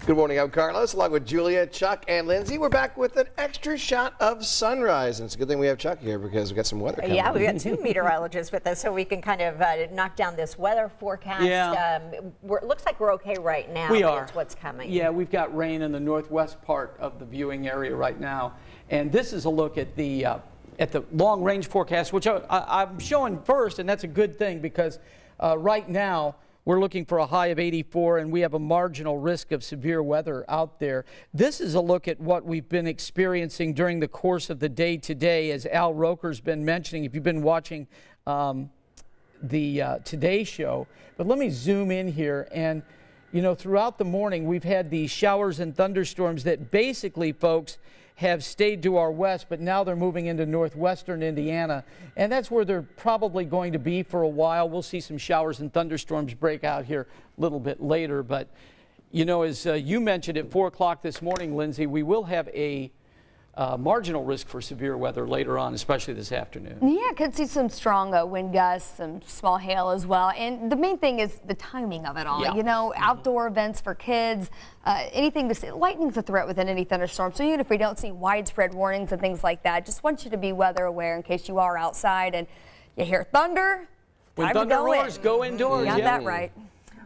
Good morning, I'm Carlos, along with Julia, Chuck, and Lindsay. We're back with an extra shot of sunrise. And it's a good thing we have Chuck here because we've got some weather coming. Yeah, we've got 2 meteorologists with us so we can kind of knock down this weather forecast. Yeah. It looks like we're okay right now. We are. It's what's coming. Yeah, we've got rain in the northwest part of the viewing area right now. And this is a look at the long-range forecast, which I'm showing first, and that's a good thing because right now, we're looking for a high of 84, and we have a marginal risk of severe weather out there. This is a look at what we've been experiencing during the course of the day today, as Al Roker's been mentioning, if you've been watching the Today Show. But let me zoom in here, and you know, throughout the morning, we've had these showers and thunderstorms that basically, folks, have stayed to our west, but now they're moving into northwestern Indiana, and that's where they're probably going to be for a while. We'll see some showers and thunderstorms break out here a little bit later, but you know, as you mentioned at 4 o'clock this morning, Lindsay, we will have a marginal risk for severe weather later on, especially this afternoon. Yeah, could see some strong wind gusts, some small hail as well. And the main thing is the timing of it all. Yeah. You know, outdoor events for kids, anything to see. Lightning's a threat within any thunderstorm. So even if we don't see widespread warnings and things like that, just want you to be weather aware in case you are outside and you hear thunder. When thunder roars, go indoors. You got that right.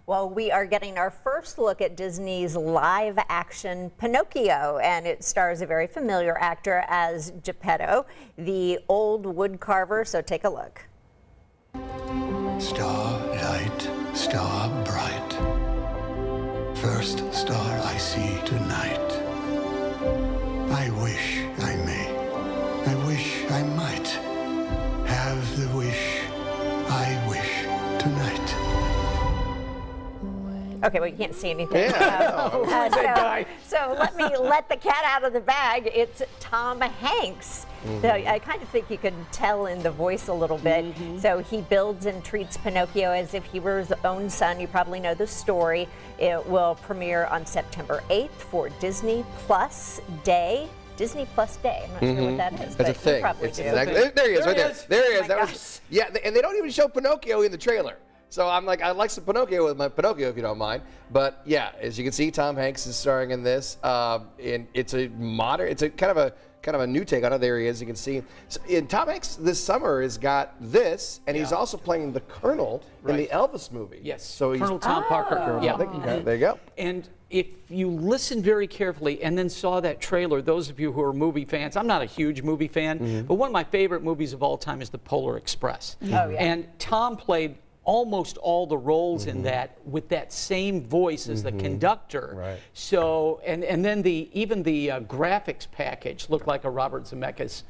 Well, we are getting our first look at Disney's live-action Pinocchio, and it stars a very familiar actor as Geppetto, the old wood carver, so take a look. Starlight, star bright, first star I see tonight. I wish I may, I wish I might have the wish I wish tonight. Okay, well, you can't see anything. Yeah. So let me let the cat out of the bag. It's Tom Hanks. So I kind of think you could tell in the voice a little bit. So he builds and treats Pinocchio as if he were his own son. You probably know the story. It will premiere on September 8th for Disney Plus Day. Disney Plus Day. I'm not sure what that is, That's a but thing. you probably It's do. exactly, there he is, right there. There he is. Oh That my was, yeah, and they don't even show Pinocchio in the trailer. So I'm like, I'd like some Pinocchio with my Pinocchio, if you don't mind. But yeah, as you can see, Tom Hanks is starring in this. And it's a modern, it's a kind of a new take on it. There he is, you can see. So, and Tom Hanks this summer has got this, and he's also playing the Colonel in the Elvis movie. Yes, So Colonel Tom Parker. Yeah, there you go. And if you listen very carefully and then saw that trailer, those of you who are movie fans, I'm not a huge movie fan, but one of my favorite movies of all time is The Polar Express. Oh, yeah. And Tom played almost all the roles in that with that same voice as the conductor. Right. So, and then even the graphics package looked like a Robert Zemeckis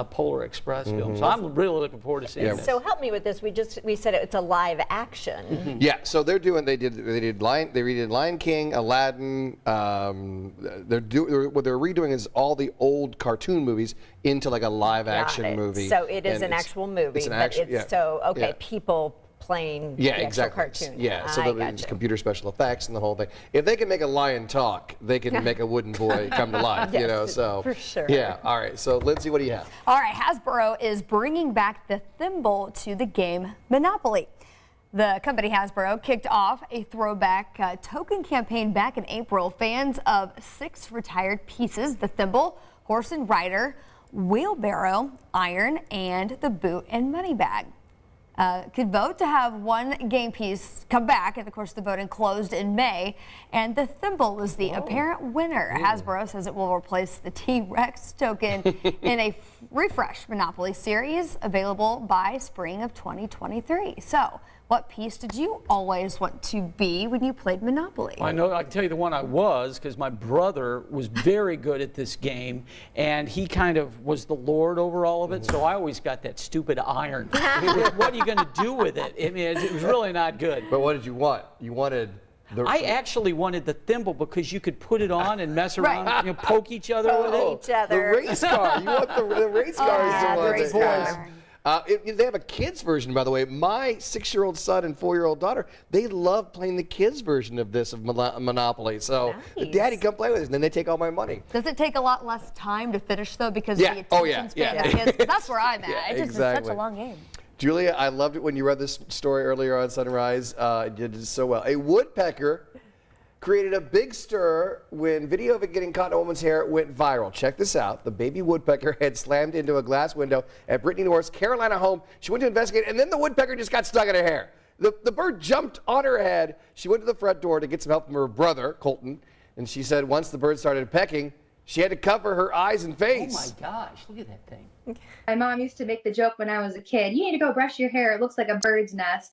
Polar Express film. So I'm really looking forward to seeing this. So help me with this. We said it's a live action. Yeah, so they did Lion King, Aladdin. What they're redoing is all the old cartoon movies into like a live action Got it. movie. So it is And an actual movie. It's an but action. it's Yeah. So okay, Yeah. people playing Yeah, the exactly. actual cartoon. Yeah, so I there'll be gotcha. computer special effects and the whole thing. If they can make a lion talk, they can make a wooden boy come to life. You Yes, know, so for sure. Yeah. All right. So Lindsay, what do you have? All right, Hasbro is bringing back the thimble to the game Monopoly. The company Hasbro kicked off a throwback token campaign back in April. Fans of 6 retired pieces, the thimble, horse and rider, wheelbarrow, iron, and the boot and money bag, could vote to have one game piece come back, and of course the voting closed in May, and the thimble was the apparent winner. Hasbro says it will replace the T-Rex token in a refreshed Monopoly series available by spring of 2023. So what piece did you always want to be when you played Monopoly? I know, I can tell you the one I was, because my brother was very good at this game, and he kind of was the lord over all of it, so I always got that stupid iron. What are you going to do with it? I mean, it was really not good. But what did you want? You wanted the. I actually wanted the thimble because you could put it on and mess around, Right. you know, poke each other with it. Each other. The race car. You want the race car is the yeah, one the race that- car. They have a kids version, by the way. My 6-year-old son and 4-year-old daughter, they love playing the kids version of this, of Monopoly. So, Nice. Daddy, come play with us, and then they take all my money. Does it take a lot less time to finish though because Yeah. of the Oh, attention yeah. span Yeah. of kids? 'Cause that's where I'm at. Yeah, It just is exactly. such a long game. Julia, I loved it when you read this story earlier on Sunrise. You did so well. A woodpecker created a big stir when video of it getting caught in a woman's hair went viral. Check this out. The baby woodpecker had slammed into a glass window at Brittany North's Carolina home. She went to investigate, and then the woodpecker just got stuck in her hair. The bird jumped on her head. She went to the front door to get some help from her brother, Colton, and she said once the bird started pecking, she had to cover her eyes and face. Oh my gosh, look at that thing. My mom used to make the joke when I was a kid, you need to go brush your hair, it looks like a bird's nest.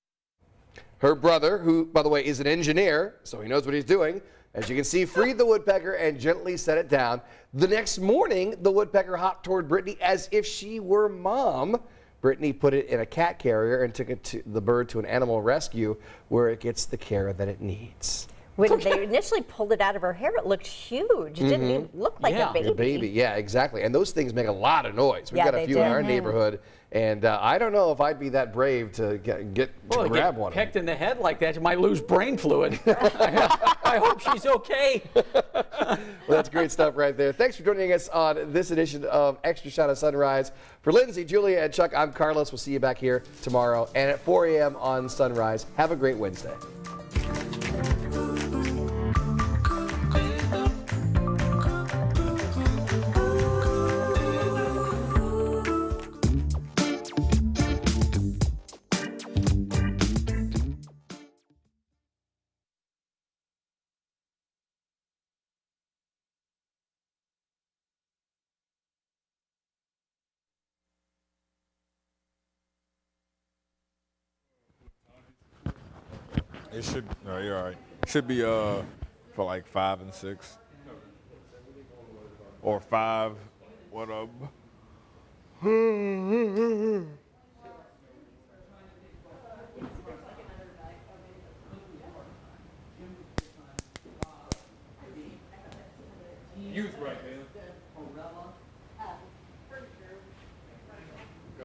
Her brother, who, by the way, is an engineer, so he knows what he's doing, as you can see, freed the woodpecker and gently set it down. The next morning, the woodpecker hopped toward Brittany as if she were Mom. Brittany put it in a cat carrier and took the bird to an animal rescue where it gets the care that it needs. When they initially pulled it out of her hair, it looked huge. It didn't even look like a baby. A baby, yeah, exactly. And those things make a lot of noise. We've got a few in our neighborhood, and I don't know if I'd be that brave to grab one. Pecked in the head like that, you might lose brain fluid. I hope she's okay. Well, that's great stuff right there. Thanks for joining us on this edition of Extra Shot of Sunrise. For Lindsay, Julia, and Chuck, I'm Carlos. We'll see you back here tomorrow and at 4 a.m. on Sunrise. Have a great Wednesday. It should, no, you're all right. Should be for like 5 and 6. Or 5, what up?